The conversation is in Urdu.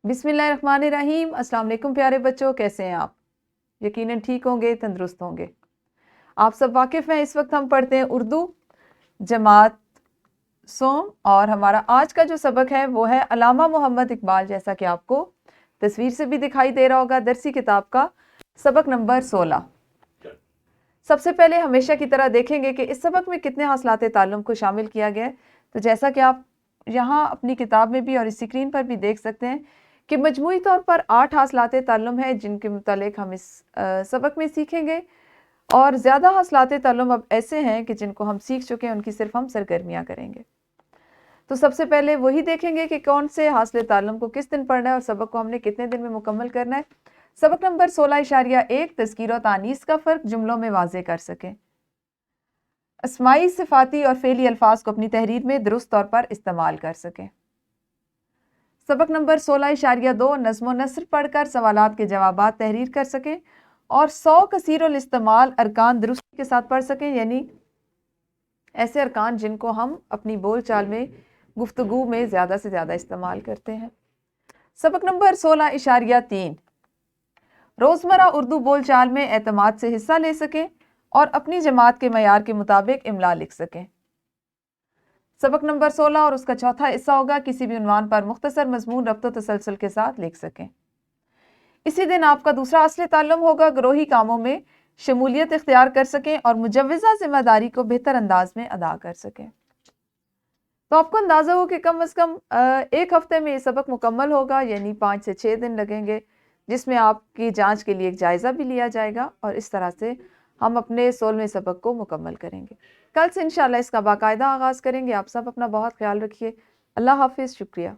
بسم اللہ الرحمن الرحیم۔ السلام علیکم پیارے بچوں، کیسے ہیں آپ؟ یقیناً ٹھیک ہوں گے، تندرست ہوں گے۔ آپ سب واقف ہیں، اس وقت ہم پڑھتے ہیں اردو جماعت سوم، اور ہمارا آج کا جو سبق ہے وہ ہے علامہ محمد اقبال، جیسا کہ آپ کو تصویر سے بھی دکھائی دے رہا ہوگا، درسی کتاب کا سبق نمبر 16۔ سب سے پہلے ہمیشہ کی طرح دیکھیں گے کہ اس سبق میں کتنے حاصلات تعلم کو شامل کیا گیا ہے۔ تو جیسا کہ آپ یہاں اپنی کتاب میں بھی اور اس اسکرین پر بھی دیکھ سکتے ہیں کہ مجموعی طور پر 8 حاصلات تعلم ہیں جن کے متعلق ہم اس سبق میں سیکھیں گے، اور زیادہ حاصلات تعلم اب ایسے ہیں کہ جن کو ہم سیکھ چکے ہیں، ان کی صرف ہم سرگرمیاں کریں گے۔ تو سب سے پہلے وہی دیکھیں گے کہ کون سے حاصل تعلم کو کس دن پڑھنا ہے اور سبق کو ہم نے کتنے دن میں مکمل کرنا ہے۔ سبق نمبر 16.1 تذکیر و تانیث کا فرق جملوں میں واضح کر سکیں، اسمائی، صفاتی اور فعلی الفاظ کو اپنی تحریر میں درست طور پر استعمال کر سکیں۔ سبق نمبر 16.2 نظم و نثر پڑھ کر سوالات کے جوابات تحریر کر سکیں اور 100 کثیر الاستعمال ارکان درستی کے ساتھ پڑھ سکیں، یعنی ایسے ارکان جن کو ہم اپنی بول چال میں، گفتگو میں زیادہ سے زیادہ استعمال کرتے ہیں۔ سبق نمبر 16.3 روزمرہ اردو بول چال میں اعتماد سے حصہ لے سکیں اور اپنی جماعت کے معیار کے مطابق املا لکھ سکیں۔ سبق نمبر 16 اور اس کا چوتھا حصہ ہوگا کسی بھی عنوان پر مختصر مضمون ربط و تسلسل کے ساتھ لکھ سکیں۔ اسی دن آپ کا دوسرا اصل تعلم ہوگا گروہی کاموں میں شمولیت اختیار کر سکیں اور مجوزہ ذمہ داری کو بہتر انداز میں ادا کر سکیں۔ تو آپ کو اندازہ ہو کہ کم از کم ایک ہفتے میں یہ سبق مکمل ہوگا، یعنی 5 سے 6 دن لگیں گے، جس میں آپ کی جانچ کے لیے ایک جائزہ بھی لیا جائے گا، اور اس طرح سے ہم اپنے 16ویں سبق کو مکمل کریں گے۔ کل سے انشاءاللہ اس کا باقاعدہ آغاز کریں گے۔ آپ سب اپنا بہت خیال رکھیے۔ اللہ حافظ، شکریہ۔